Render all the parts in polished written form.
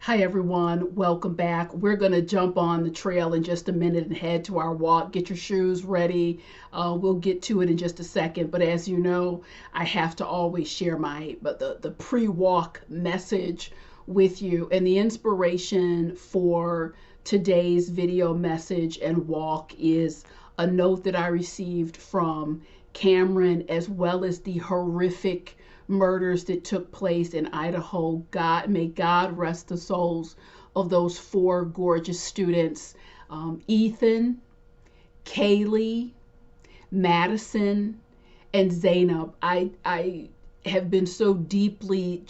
Hi everyone, welcome back. We're going to jump on the trail in just a minute and head to our walk. Get your shoes ready. We'll get to it in just a second. But as you know, I have to always share the pre-walk message with you. And the inspiration for today's video message and walk is a note that I received from Cameron, as well as the horrific murders that took place in Idaho. May God rest the souls of those four gorgeous students, Ethan, Kaylee, Madison, and Zainab. I have been so deeply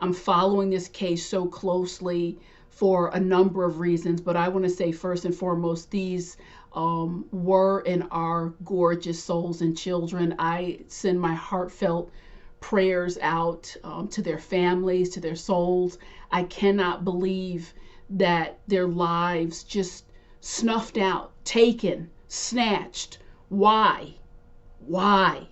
I'm following this case so closely for a number of reasons, but I want to say first and foremost, these were and are gorgeous souls and children. I send my heartfelt prayers out to their families, to their souls. I cannot believe that their lives just snuffed out, taken, snatched. Why? Why?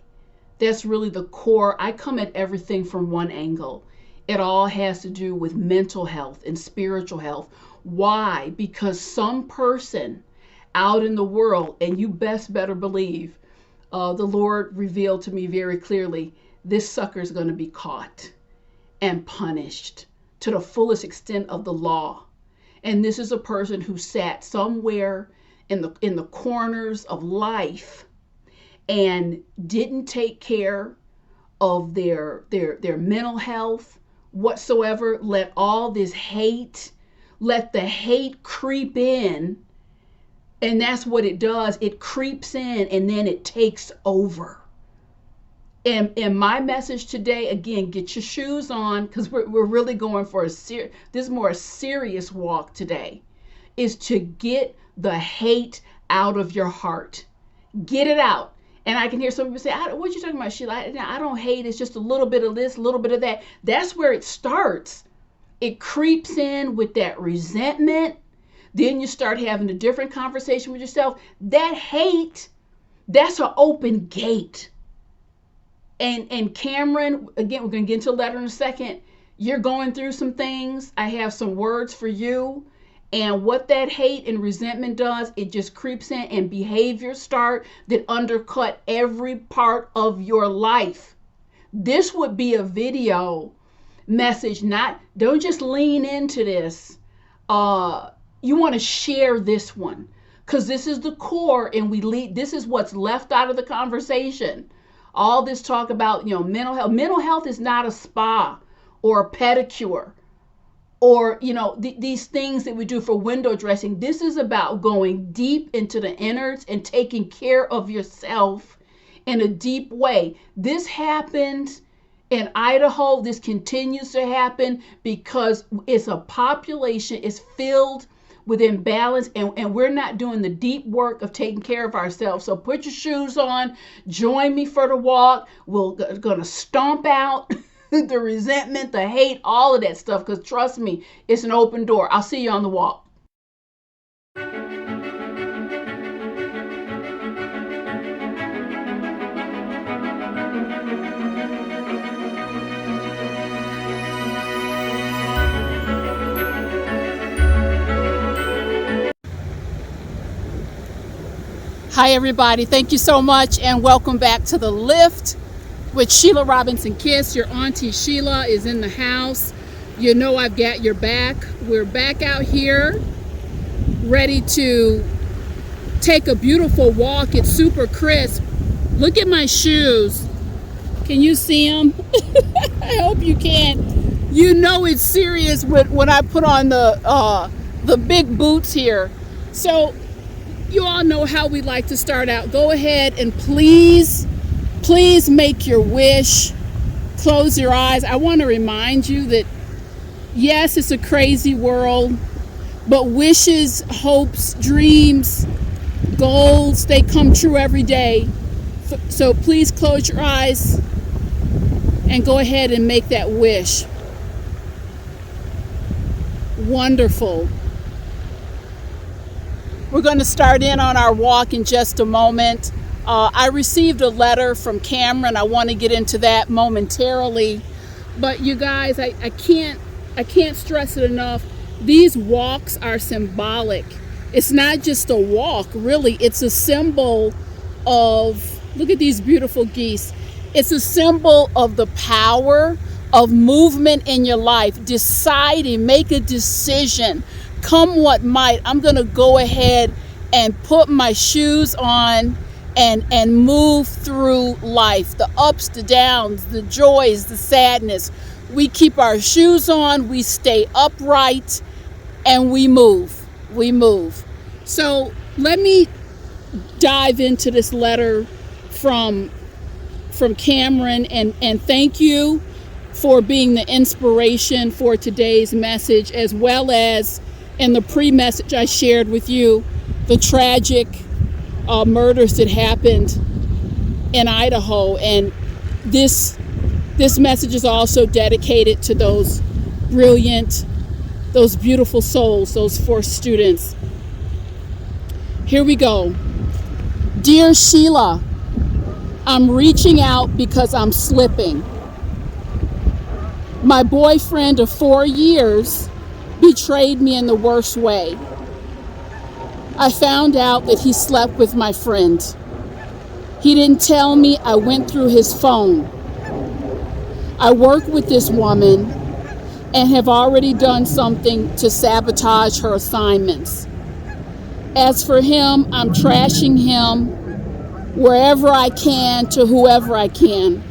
That's really the core. I come at everything from one angle. It all has to do with mental health and spiritual health. Why? Because some person out in the world, and you better believe, the Lord revealed to me very clearly, this sucker is going to be caught and punished to the fullest extent of the law. And this is a person who sat somewhere in the corners of life and didn't take care of their mental health whatsoever. Let all this hate, let the hate creep in. And that's what it does. It creeps in and then it takes over. And my message today, again, get your shoes on, because we're really going for this is more a serious walk today, is to get the hate out of your heart. Get it out. And I can hear some people say, what are you talking about, Sheila? I don't hate. It's just a little bit of this, a little bit of that. That's where it starts. It creeps in with that resentment. Then you start having a different conversation with yourself. That hate, that's an open gate. And Cameron, again, we're going to get into a letter in a second. You're going through some things. I have some words for you. And what that hate and resentment does, it just creeps in and behaviors start that undercut every part of your life. This would be a video message. Don't just lean into this. You want to share this one, because this is the core, and this is what's left out of the conversation. All this talk about, mental health. Mental health is not a spa or a pedicure or, these things that we do for window dressing. This is about going deep into the innards and taking care of yourself in a deep way. This happened in Idaho. This continues to happen because it's a population, it's filled with imbalance, and we're not doing the deep work of taking care of ourselves. So put your shoes on, join me for the walk. We're gonna stomp out the resentment, the hate, all of that stuff, because trust me, it's an open door. I'll see you on the walk. Hi everybody, thank you so much and welcome back to The Lift with Sheila Robinson Kiss. Your auntie Sheila is in the house. You know I've got your back. We're back out here ready to take a beautiful walk. It's super crisp. Look at my shoes. Can you see them? I hope you can. You know it's serious when I put on the big boots here. So you all know how we like to start out. Go ahead and please make your wish. Close your eyes. I want to remind you that, yes, it's a crazy world, but wishes, hopes, dreams, goals, they come true every day. So please close your eyes and go ahead and make that wish. Wonderful. We're going to start in on our walk in just a moment. I received a letter from Cameron. I want to get into that momentarily. But you guys, I can't I can't stress it enough. These walks are symbolic. It's not just a walk, really. It's a symbol of, look at these beautiful geese. It's a symbol of the power of movement in your life. Deciding, make a decision. Come what might, I'm going to go ahead and put my shoes on and move through life. The ups, the downs, the joys, the sadness. We keep our shoes on, we stay upright, and we move. We move. So let me dive into this letter from Cameron, and thank you for being the inspiration for today's message, as well as in the pre-message I shared with you, the tragic murders that happened in Idaho. And this message is also dedicated to those brilliant, those beautiful souls, those 4 students. Here we go. Dear Sheila, I'm reaching out because I'm slipping. My boyfriend of 4 years betrayed me in the worst way. I found out that he slept with my friend. He didn't tell me. I went through his phone. I work with this woman and have already done something to sabotage her assignments. As for him, I'm trashing him wherever I can to whoever I can.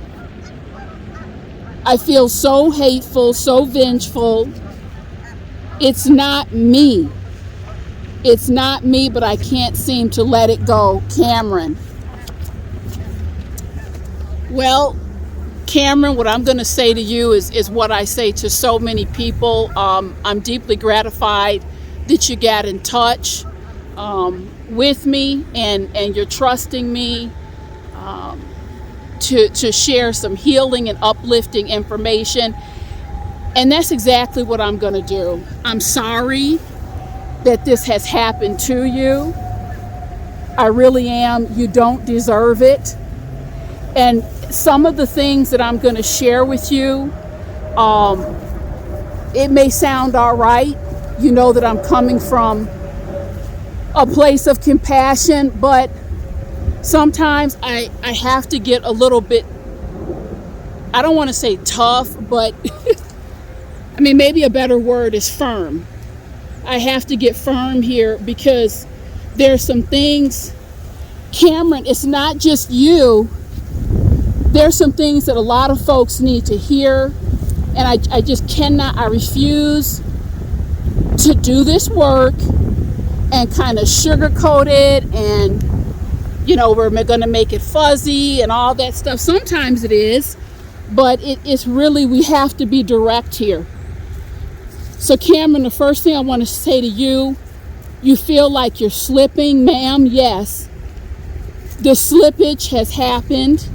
I feel so hateful, so vengeful. It's not me. It's not me, but I can't seem to let it go. Cameron. Well, Cameron, what I'm going to say to you is what I say to so many people. I'm deeply gratified that you got in touch with me and you're trusting me to share some healing and uplifting information. And that's exactly what I'm going to do. I'm sorry that this has happened to you. I really am. You don't deserve it. And some of the things that I'm going to share with you, it may sound all right. You know that I'm coming from a place of compassion, but sometimes I have to get a little bit, I don't want to say tough, but I mean, maybe a better word is firm. I have to get firm here because there's some things, Cameron, it's not just you. There's some things that a lot of folks need to hear, and I just cannot, I refuse to do this work and kind of sugarcoat it, and you know, we're going to make it fuzzy and all that stuff. Sometimes it is, but it's really, we have to be direct here. So Cameron, the first thing I want to say to you, you feel like you're slipping, ma'am. Yes, the slippage has happened.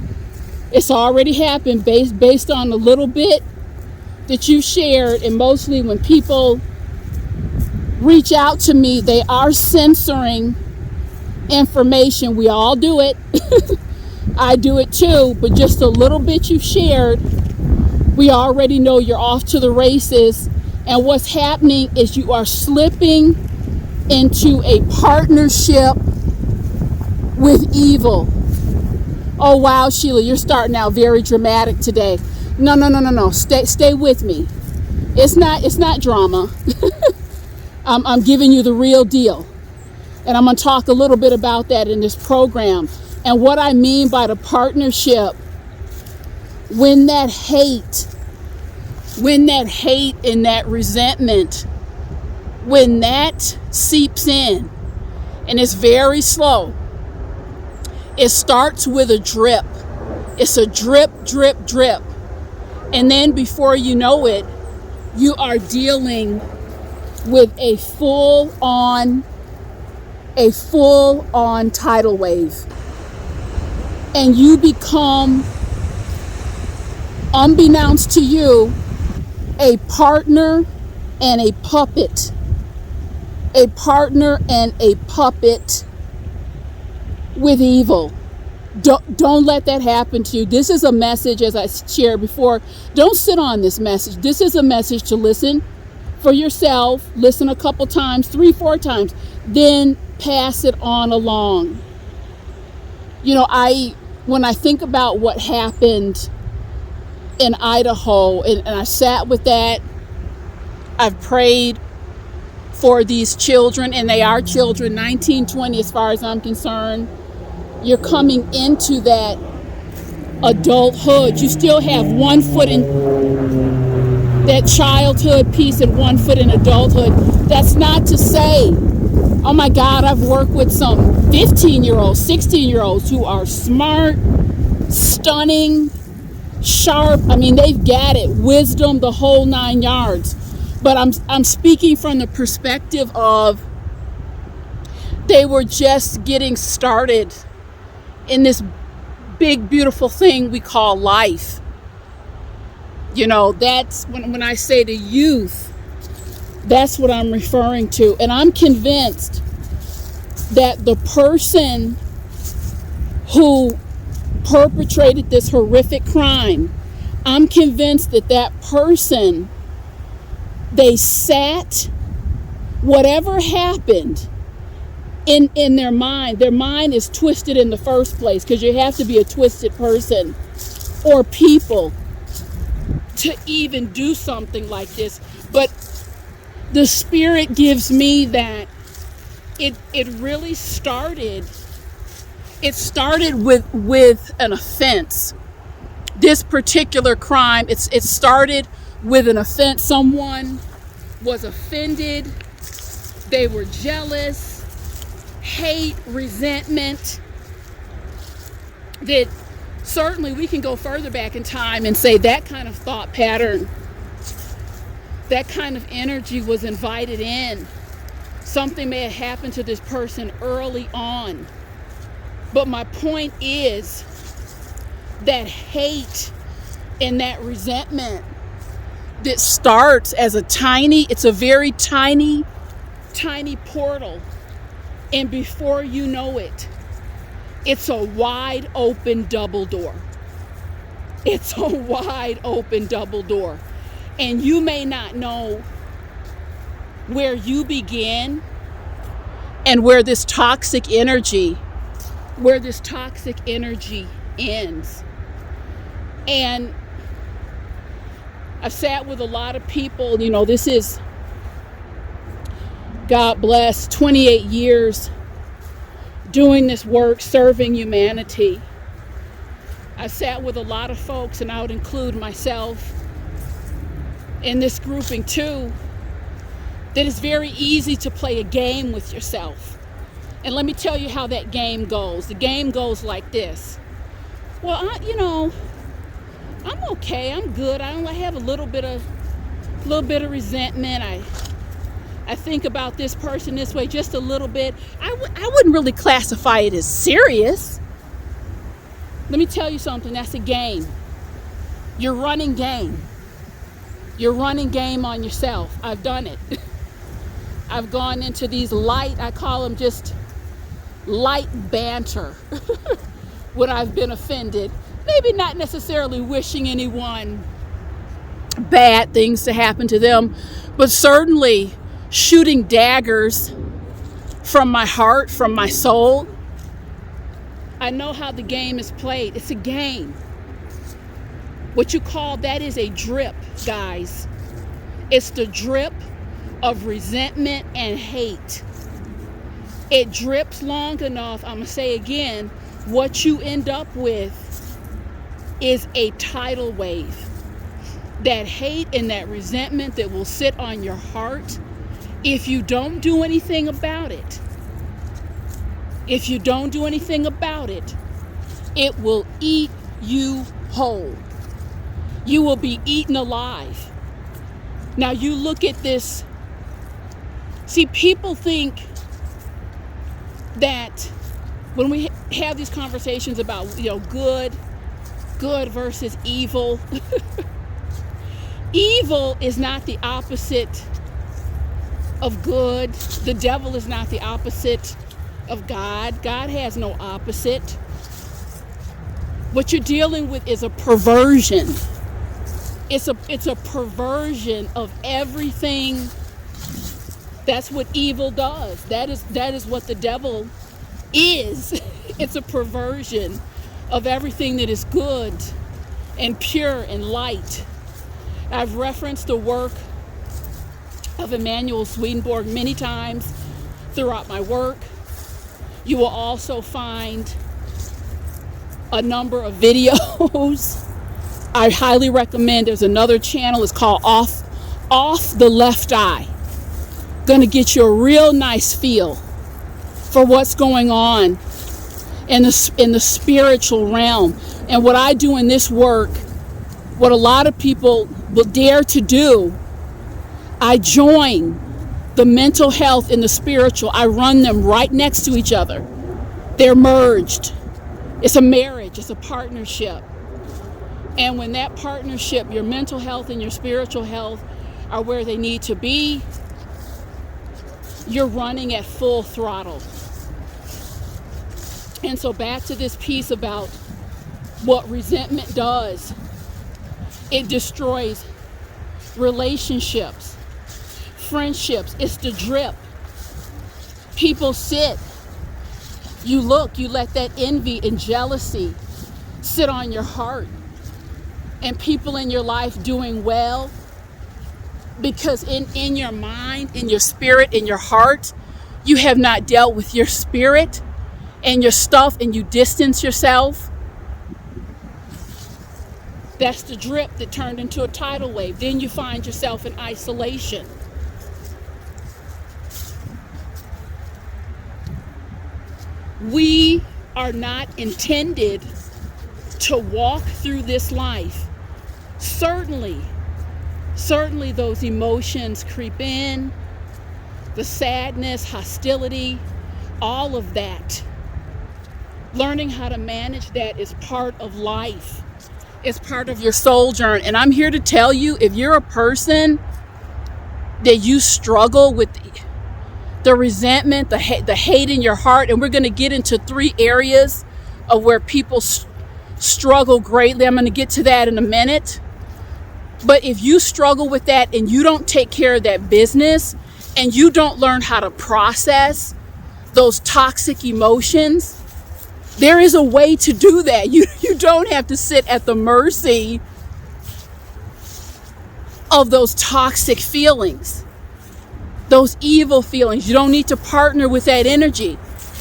It's already happened based on the little bit that you shared, and mostly when people reach out to me, they are censoring information. We all do it. I do it too, but just a little bit you shared, we already know you're off to the races. And what's happening is you are slipping into a partnership with evil. Oh wow, Sheila, you're starting out very dramatic today. No. Stay with me. It's not drama. I'm giving you the real deal. And I'm going to talk a little bit about that in this program. And what I mean by the partnership, when that hate and that resentment, when that seeps in, and it's very slow, it starts with a drip. It's a drip, drip, drip. And then before you know it, you are dealing with a full-on tidal wave. And you become, unbeknownst to you, a partner and a puppet. A partner and a puppet with evil. Don't let that happen to you. This is a message, as I shared before. Don't sit on this message. This is a message to listen for yourself. Listen a couple times, 3-4 times, then pass it on along. When I think about what happened in Idaho, and I sat with that, I've prayed for these children, and they are children, 19, 20 as far as I'm concerned. You're coming into that adulthood. You still have 1 foot in that childhood piece and 1 foot in adulthood. That's not to say, oh my God, I've worked with some 15-year-olds, 16-year-olds who are smart, stunning, sharp. I mean, they've got it, wisdom, the whole 9 yards. But I'm speaking from the perspective of they were just getting started in this big, beautiful thing we call life. That's when I say the youth, that's what I'm referring to. And I'm convinced that the person who perpetrated this horrific crime, I'm convinced that person, they sat, whatever happened, in their mind is twisted in the first place, because you have to be a twisted person or people to even do something like this. But the Spirit gives me that it really started. It started with an offense. This particular crime, it started with an offense. Someone was offended. They were jealous. Hate, resentment. That certainly we can go further back in time and say that kind of thought pattern, that kind of energy was invited in. Something may have happened to this person early on. But my point is that hate and that resentment that starts as it's a very tiny portal. And before you know it, it's a wide open double door. It's a wide open double door. And you may not know where you begin and where this toxic energy ends. And I've sat with a lot of people, this is, God bless, 28 years doing this work, serving humanity. I've sat with a lot of folks, and I would include myself in this grouping too, that it's very easy to play a game with yourself. And let me tell you how that game goes. The game goes like this. Well, I'm okay. I'm good. I have a little bit of resentment. I think about this person this way just a little bit. I wouldn't really classify it as serious. Let me tell you something. That's a game. You're running game. You're running game on yourself. I've done it. I've gone into these I call them just light banter when I've been offended. Maybe not necessarily wishing anyone bad things to happen to them, but certainly shooting daggers from my heart, from my soul. I know how the game is played. It's a game. What you call that is a drip, guys. It's the drip of resentment and hate. It drips long enough. I'm going to say again, what you end up with is a tidal wave. That hate and that resentment that will sit on your heart if you don't do anything about it. If you don't do anything about it, it will eat you whole. You will be eaten alive. Now you look at this. See, people think that when we have these conversations about, good versus evil, evil is not the opposite of good. The devil is not the opposite of God. God has no opposite. What you're dealing with is a perversion. It's a perversion of everything. That's what evil does. That is what the devil is. It's a perversion of everything that is good and pure and light. I've referenced the work of Emanuel Swedenborg many times throughout my work. You will also find a number of videos. I highly recommend. There's another channel. It's called Off the Left Eye. Gonna get you a real nice feel for what's going on in the spiritual realm. And what I do in this work, what a lot of people will dare to do, I join the mental health and the spiritual. I run them right next to each other. They're merged. It's a marriage. It's a partnership. And when that partnership, your mental health and your spiritual health are where they need to be, you're running at full throttle. And so back to this piece about what resentment does. It destroys relationships, friendships. It's the drip. People sit, you look, you let that envy and jealousy sit on your heart. And people in your life doing well, because in your mind, in your spirit, in your heart, you have not dealt with your spirit and your stuff, and you distance yourself. That's the drip that turned into a tidal wave. Then you find yourself in isolation. We are not intended to walk through this life. Certainly those emotions creep in, the sadness, hostility, all of that. Learning how to manage that is part of life. It's part of your soul journey. And I'm here to tell you, if you're a person that you struggle with the resentment, the hate in your heart, and we're going to get into 3 areas of where people struggle greatly. I'm going to get to that in a minute. But if you struggle with that and you don't take care of that business, and you don't learn how to process those toxic emotions, there is a way to do that. You don't have to sit at the mercy of those toxic feelings, those evil feelings. You don't need to partner with that energy.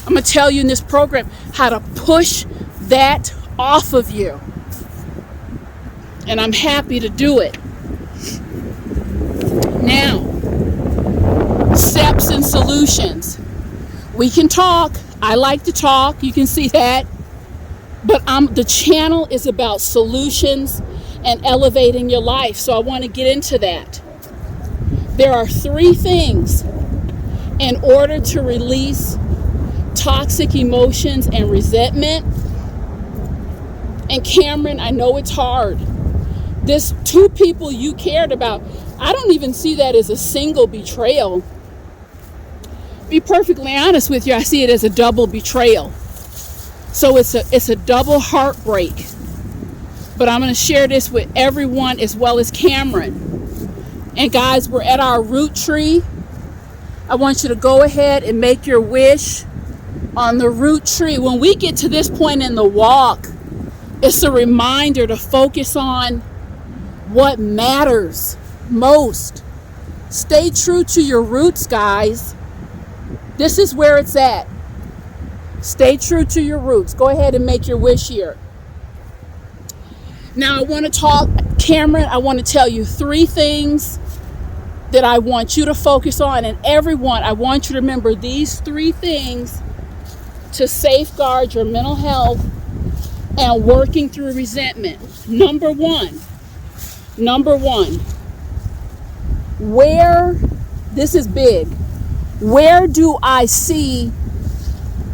I'm going to tell you in this program how to push that off of you. And I'm happy to do it. Now, steps and solutions. We can talk. I like to talk. You can see that. But the channel is about solutions and elevating your life. So I want to get into that. There are 3 things in order to release toxic emotions and resentment. And Cameron, I know it's hard. This 2 people you cared about, I don't even see that as a single betrayal. Be perfectly honest with you, I see it as a double betrayal. So it's a double heartbreak. But I'm going to share this with everyone as well as Cameron. And guys, we're at our root tree. I want you to go ahead and make your wish on the root tree. When we get to this point in the walk, it's a reminder to focus on what matters most. Stay true to your roots, guys. This is where it's at. Stay true to your roots. Go ahead and make your wish here. Now I want to talk, Cameron, I want to tell you 3 things that I want you to focus on. And everyone, I want you to remember these 3 things to safeguard your mental health and working through resentment. Number one, this is big. Where do I see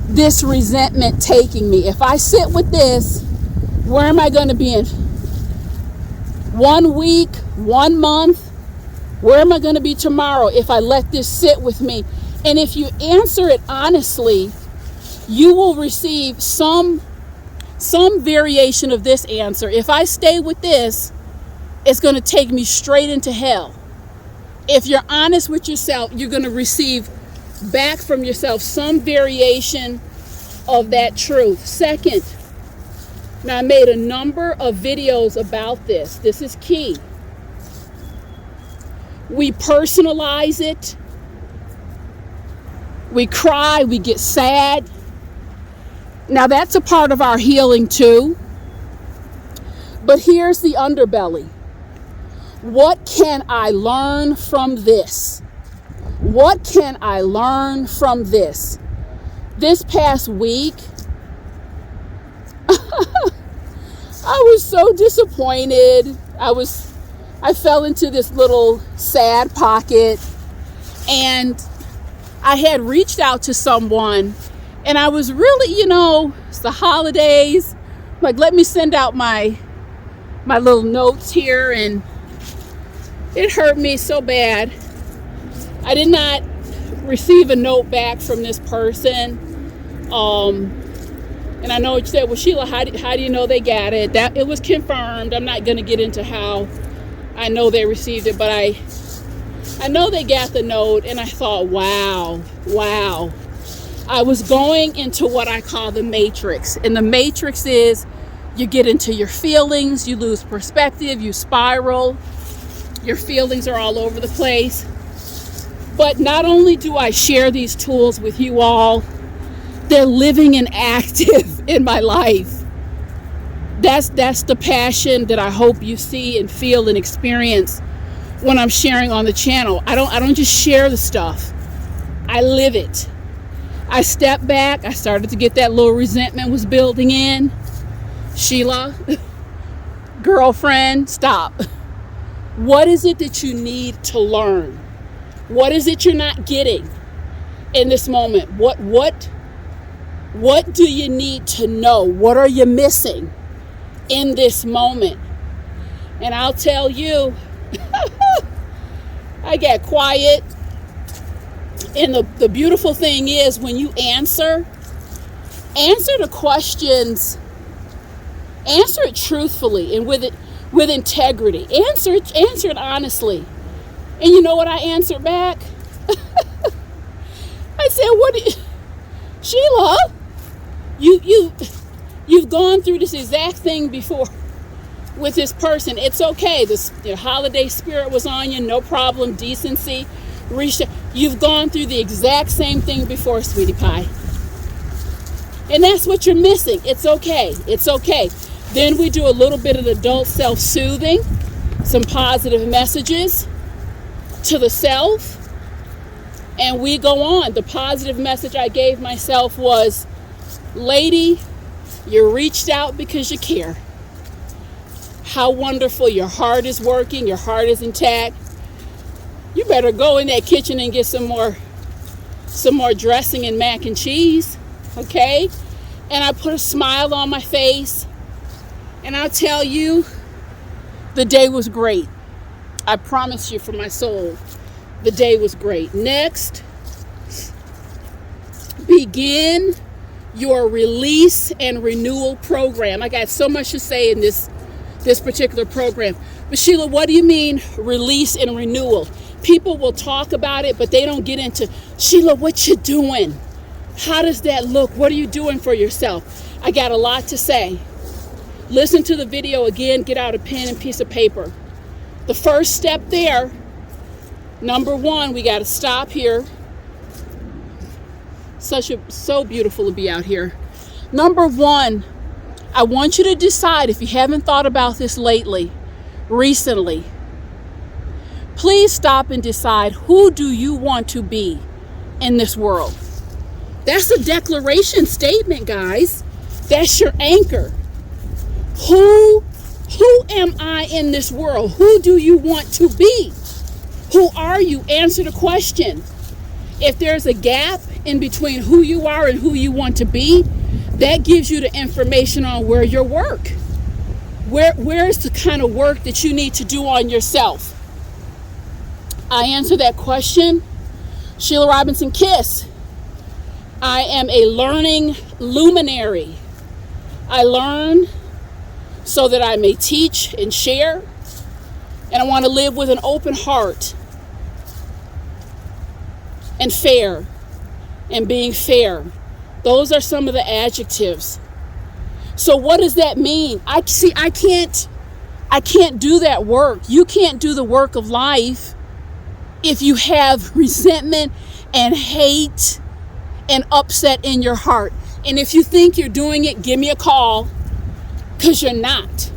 this resentment taking me? If I sit with this, where am I going to be in 1 week, 1 month? Where am I going to be tomorrow if I let this sit with me? And if you answer it honestly, you will receive some some variation of this answer. If I stay with this, it's going to take me straight into hell. If you're honest with yourself, you're going to receive back from yourself some variation of that truth. Second, now I made a number of videos about this. This is key. We personalize it. We cry, we get sad. Now that's a part of our healing too. But here's the underbelly. What can I learn from this? What can I learn from this? This past week, I was so disappointed. I fell into this little sad pocket, and I had reached out to someone, and I was really, it's the holidays, like, let me send out my little notes here, and it hurt me so bad. I did not receive a note back from this person. And I know what you said, well, Sheila, how do you know they got it? That it was confirmed. I'm not going to get into how I know they received it, but I know they got the note, and I thought, wow. I was going into what I call the matrix. And the matrix is you get into your feelings, you lose perspective, you spiral, your feelings are all over the place. But not only do I share these tools with you all, they're living and active in my life. That's the passion that I hope you see and feel and experience when I'm sharing on the channel. I don't just share the stuff. I live it. I stepped back. I started to get that little resentment was building in. Sheila, girlfriend, stop. What is it that you need to learn? What is it you're not getting in this moment? What do you need to know? What are you missing in this moment? And I'll tell you, I got quiet. And the beautiful thing is when you answer the questions, answer it truthfully and with integrity. Answer it honestly. And you know what I answered back? I said, Sheila, you've gone through this exact thing before with this person. It's okay. The holiday spirit was on you, no problem. Decency, you've gone through the exact same thing before, sweetie pie. And that's what you're missing. It's okay. It's okay. Then we do a little bit of adult self-soothing, some positive messages to the self, and we go on. The positive message I gave myself was, lady, you reached out because you care. How wonderful. Your heart is working. Your heart is intact. You better go in that kitchen and get some more dressing and mac and cheese, okay? And I put a smile on my face, and I'll tell you, the day was great. I promise you, for my soul, the day was great. Next, begin your release and renewal program. I got so much to say in this particular program. But Sheila, what do you mean release and renewal? People will talk about it, but they don't get into, Sheila, what you doing? How does that look? What are you doing for yourself? I got a lot to say. Listen to the video again. Get out a pen and piece of paper. The first step there, number one, we got to stop here. So beautiful to be out here. Number one, I want you to decide, if you haven't thought about this recently, please stop and decide, who do you want to be in this world? That's a declaration statement, guys. That's your anchor. Who am I in this world? Who do you want to be? Who are you? Answer the question. If there's a gap in between who you are and who you want to be, that gives you the information on where your work. Where's the kind of work that you need to do on yourself? I answer that question. Sheila Robinson Kiss. I am a learning luminary. I learn so that I may teach and share. And I want to live with an open heart and fair and being fair. Those are some of the adjectives. So what does that mean? I can't do that work. You can't do the work of life if you have resentment and hate and upset in your heart. And if you think you're doing it, give me a call, because you're not.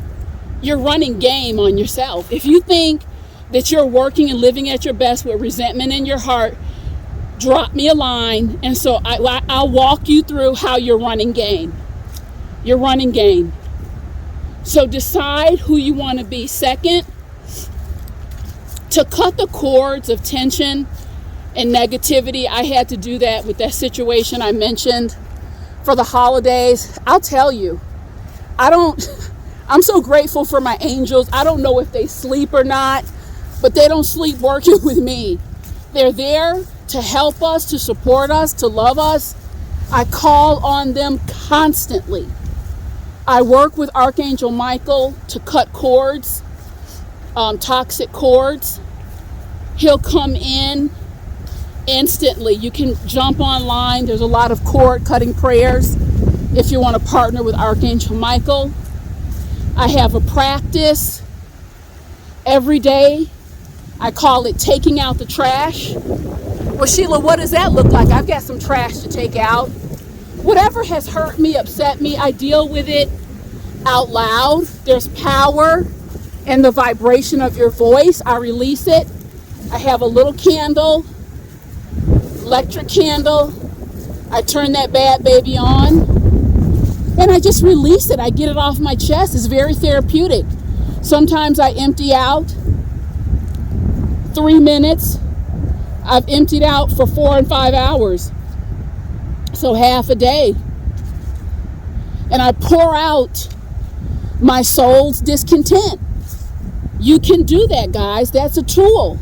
You're running game on yourself. If you think that you're working and living at your best with resentment in your heart, drop me a line, and so I'll walk you through how you're running game. You're running game. So decide who you want to be. Second, to cut the cords of tension and negativity. I had to do that with that situation I mentioned for the holidays. I'll tell you, I'm so grateful for my angels. I don't know if they sleep or not, but they don't sleep working with me. They're there to help us, to support us, to love us. I call on them constantly. I work with Archangel Michael to cut cords, toxic cords. He'll come in instantly. You can jump online. There's a lot of cord cutting prayers if you want to partner with Archangel Michael. I have a practice every day. I call it taking out the trash. Well, Sheila, what does that look like? I've got some trash to take out. Whatever has hurt me, upset me, I deal with it out loud. There's power in the vibration of your voice. I release it. I have a little candle, electric candle. I turn that bad baby on, and I just release it. I get it off my chest. It's very therapeutic. Sometimes I empty out 3 minutes. I've emptied out for 4 and 5 hours. So half a day. And I pour out my soul's discontent. You can do that, guys. That's a tool.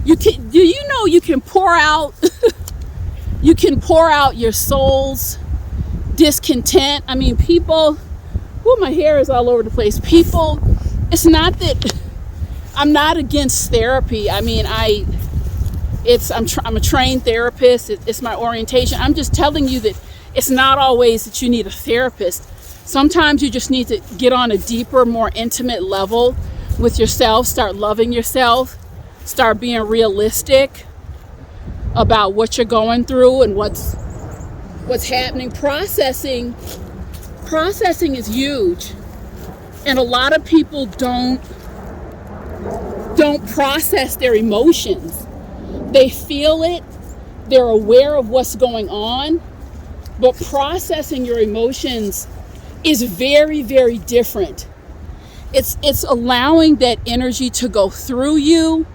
You can pour out you can pour out your soul's discontent. I mean, people, my hair is all over the place. People, it's not that I'm not against therapy. I mean, I'm a trained therapist. It's my orientation. I'm just telling you that it's not always that you need a therapist. Sometimes you just need to get on a deeper, more intimate level with yourself. Start loving yourself. Start being realistic about what you're going through and what's happening. Processing is huge, and a lot of people don't process their emotions. They feel it, they're aware of what's going on, but processing your emotions is very, very different. It's allowing that energy to go through you,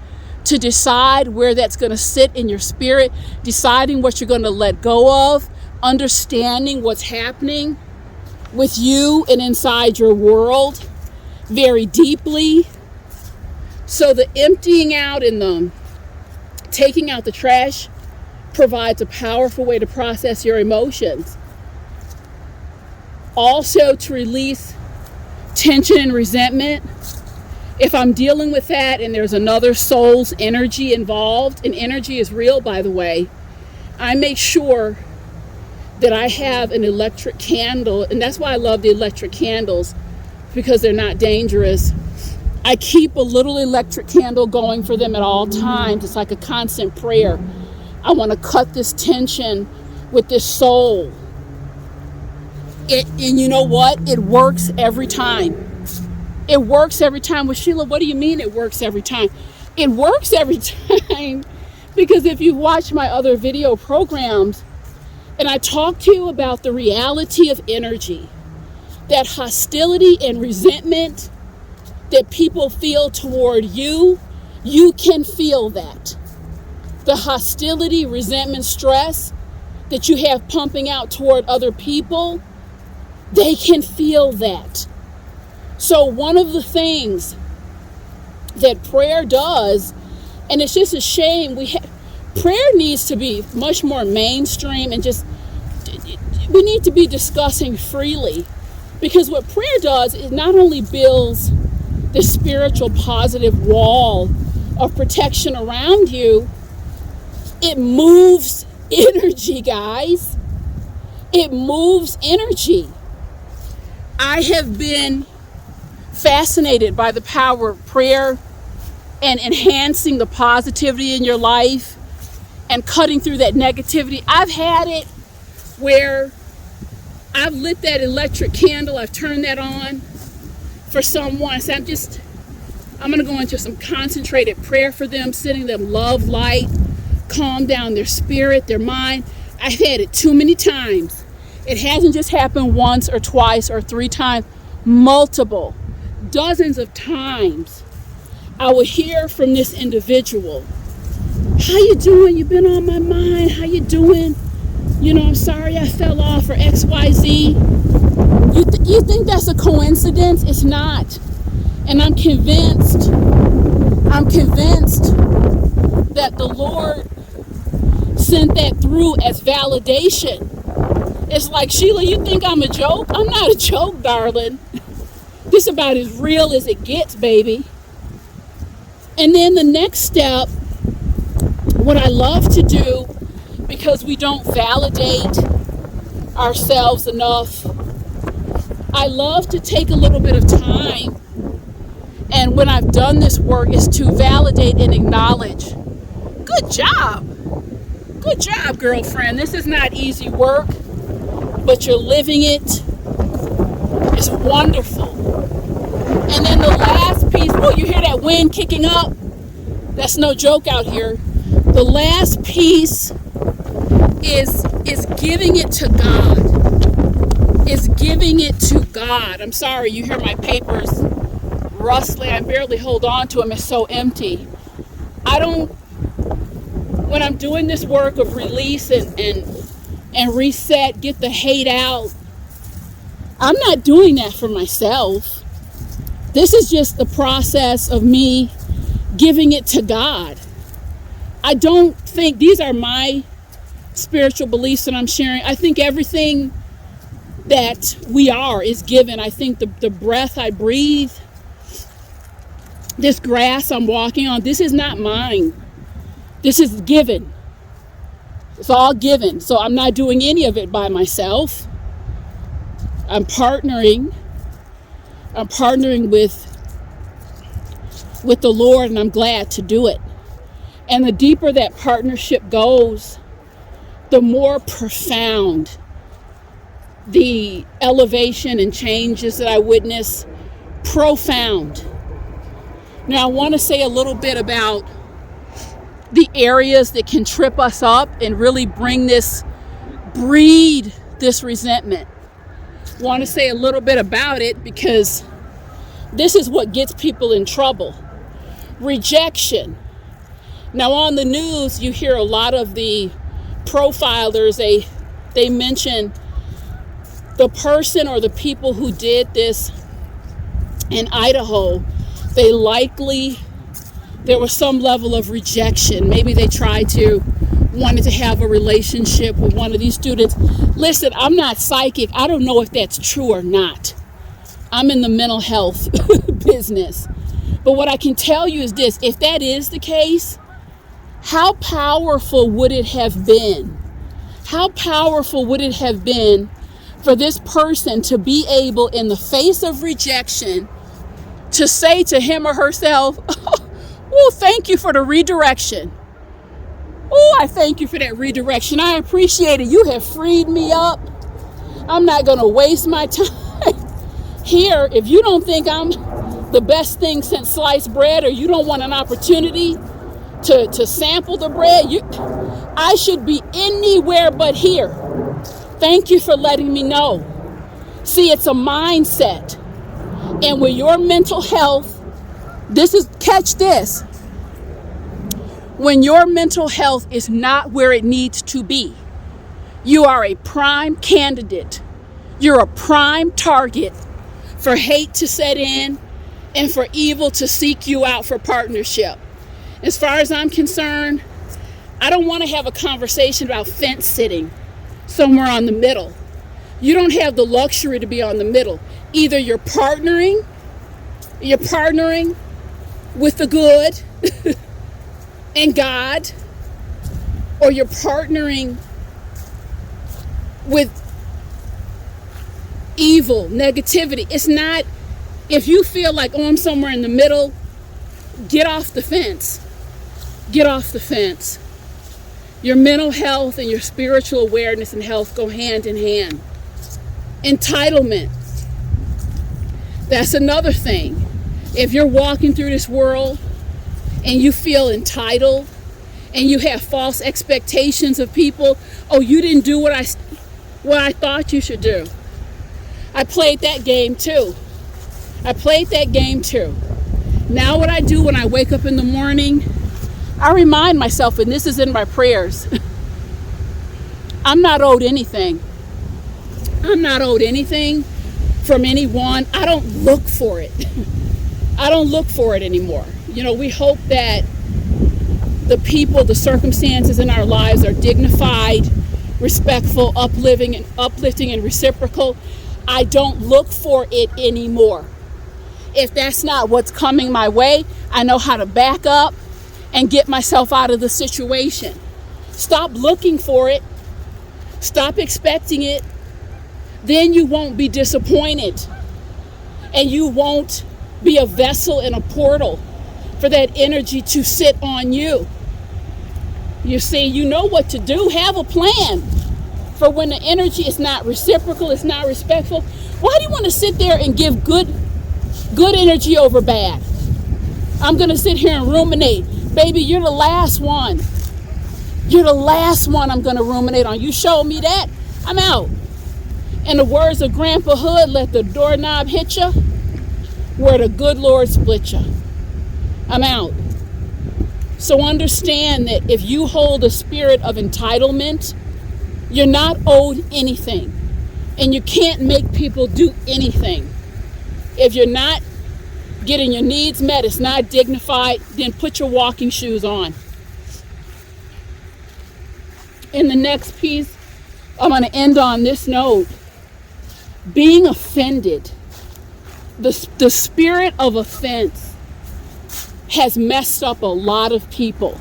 to decide where that's going to sit in your spirit, deciding what you're going to let go of, understanding what's happening with you and inside your world very deeply. So the emptying out and the taking out the trash provides a powerful way to process your emotions. Also, to release tension and resentment. If I'm dealing with that and there's another soul's energy involved, and energy is real, by the way, I make sure that I have an electric candle, and that's why I love the electric candles, because they're not dangerous. I keep a little electric candle going for them at all times. It's like a constant prayer. I want to cut this tension with this soul. And you know what? It works every time. It works every time. Well, Sheila, what do you mean it works every time? It works every time because if you've watched my other video programs, and I talk to you about the reality of energy, that hostility and resentment that people feel toward you, you can feel that. The hostility, resentment, stress that you have pumping out toward other people, they can feel that. So one of the things that prayer does, and it's just a shame, prayer needs to be much more mainstream, and just we need to be discussing freely Because what prayer does is not only builds the spiritual positive wall of protection around you, it moves energy, guys. It moves energy. I have been fascinated by the power of prayer and enhancing the positivity in your life and cutting through that negativity. I've had it where I've lit that electric candle, I've turned that on for someone. I said, I'm going to go into some concentrated prayer for them, sending them love, light, calm down their spirit, their mind. I've had it too many times. It hasn't just happened once or twice or 3 times, multiple, dozens of times. I would hear from this individual, how you doing? You've been on my mind. How you doing? I'm sorry I fell off, or XYZ. You think that's a coincidence? It's not. And I'm convinced that the Lord sent that through as validation. It's like, Sheila, you think I'm a joke? I'm not a joke, darling. This is about as real as it gets, baby. And then the next step, what I love to do, because we don't validate ourselves enough, I love to take a little bit of time, and when I've done this work, is to validate and acknowledge. Good job, girlfriend. This is not easy work, but you're living it. It's wonderful. And then the last piece, you hear that wind kicking up? That's no joke out here. The last piece is giving it to God. Is giving it to God. I'm sorry, you hear my papers rustling. I barely hold on to them. It's so empty. When I'm doing this work of release and reset, get the hate out, I'm not doing that for myself. This is just the process of me giving it to God. I don't think, these are my spiritual beliefs that I'm sharing. I think everything that we are is given. I think the breath I breathe, this grass I'm walking on, this is not mine. This is given. It's all given. So I'm not doing any of it by myself. I'm partnering with the Lord, and I'm glad to do it. And the deeper that partnership goes, the more profound the elevation and changes that I witness. Profound. Now, I want to say a little bit about the areas that can trip us up and really breed this resentment. I want to say a little bit about it because this is what gets people in trouble. Rejection. Now, on the news, you hear a lot of the profilers, they mention the person or the people who did this in Idaho. There was some level of rejection. Maybe they wanted to have a relationship with one of these students. Listen, I'm not psychic. I don't know if that's true or not. I'm in the mental health business. But what I can tell you is this: if that is the case, how powerful would it have been? How powerful would it have been for this person to be able, in the face of rejection, to say to him or herself, oh, thank you for the redirection. Oh, I thank you for that redirection. I appreciate it. You have freed me up. I'm not going to waste my time here. If you don't think I'm the best thing since sliced bread, or you don't want an opportunity to sample the bread, I should be anywhere but here. Thank you for letting me know. See, it's a mindset. And with your mental health, catch this. When your mental health is not where it needs to be, you are a prime candidate. You're a prime target for hate to set in and for evil to seek you out for partnership. As far as I'm concerned, I don't want to have a conversation about fence sitting somewhere on the middle. You don't have the luxury to be on the middle. Either you're partnering with the good and God, or you're partnering with evil, negativity. It's not, if you feel like, oh, I'm somewhere in the middle, get off the fence. Get off the fence. Your mental health and your spiritual awareness and health go hand in hand. Entitlement. That's another thing. If you're walking through this world and you feel entitled and you have false expectations of people, oh, you didn't do what I thought you should do. I played that game too. Now what I do when I wake up in the morning, I remind myself, and this is in my prayers, I'm not owed anything. I'm not owed anything from anyone. I don't look for it. I don't look for it anymore. You know, we hope that the people, the circumstances in our lives are dignified, respectful, uplifting and reciprocal. I don't look for it anymore. If that's not what's coming my way, I know how to back up and get myself out of the situation. Stop looking for it. Stop expecting it. Then you won't be disappointed. And you won't be a vessel and a portal for that energy to sit on you. You see, you know what to do. Have a plan for when the energy is not reciprocal, it's not respectful. Why do you want to sit there and give good energy over bad? I'm going to sit here and ruminate. Baby, you're the last one. You're the last one I'm going to ruminate on. You show me that, I'm out. In the words of Grandpa Hood, let the doorknob hit you where the good Lord split you. I'm out. So understand that if you hold a spirit of entitlement, you're not owed anything. And you can't make people do anything. If you're not getting your needs met, it's not dignified, then put your walking shoes on. In the next piece, I'm going to end on this note. Being offended. The spirit of offense has messed up a lot of people.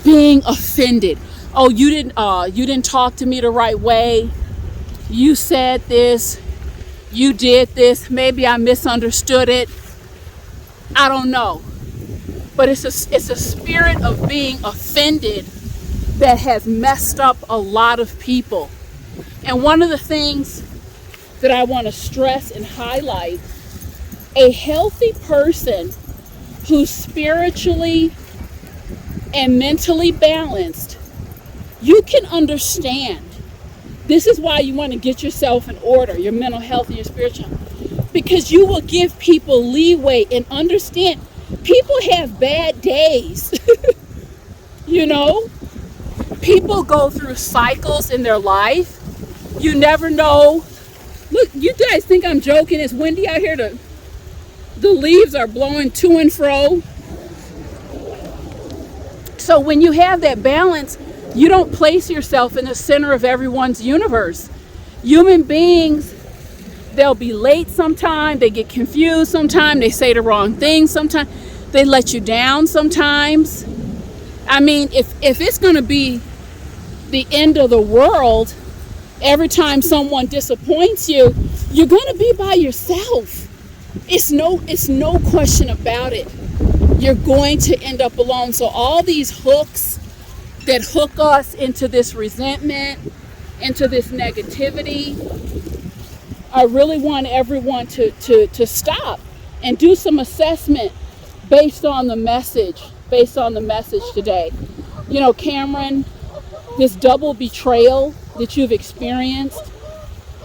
Being offended. Oh, you didn't talk to me the right way. You said this. You did this. Maybe I misunderstood it. I don't know. But it's a spirit of being offended that has messed up a lot of people. And one of the things that I want to stress and highlight, a healthy person who's spiritually and mentally balanced, you can understand. This is why you want to get yourself in order, your mental health and your spiritual, because you will give people leeway and understand. People have bad days. You know, people go through cycles in their life. You never know. Look, you guys think I'm joking. It's windy out here. The leaves are blowing to and fro. So when you have that balance, you don't place yourself in the center of everyone's universe. Human beings, they'll be late sometimes, they get confused sometimes, they say the wrong thing sometimes, they let you down sometimes. I mean, if it's going to be the end of the world, every time someone disappoints you, you're going to be by yourself. It's no question about it. You're going to end up alone. So all these hooks that hook us into this resentment, into this negativity, I really want everyone to stop and do some assessment based on the message today. You know, Cameron, this double betrayal that you've experienced,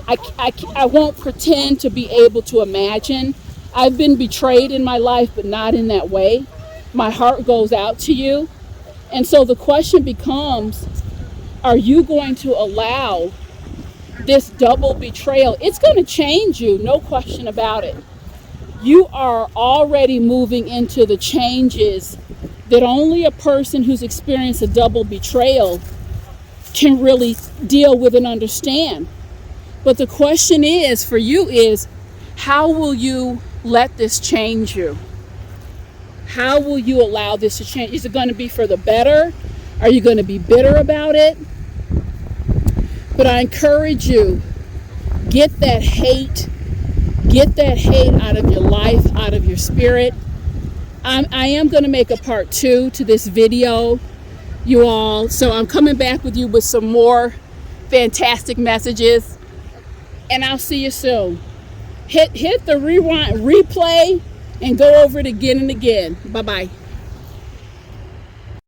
I won't pretend to be able to imagine. I've been betrayed in my life, but not in that way. My heart goes out to you. And so the question becomes, are you going to allow this double betrayal? It's going to change you, no question about it. You are already moving into the changes that only a person who's experienced a double betrayal can really deal with and understand. But the question is for you is, how will you let this change you? How will you allow this to change? Is it going to be for the better? Are you going to be bitter about it? But I encourage you, get that hate out of your life, out of your spirit. I am going to make a part 2 to this video, you all. So I'm coming back with you with some more fantastic messages. And I'll see you soon. Hit the rewind, replay, and go over it again and again. Bye-bye.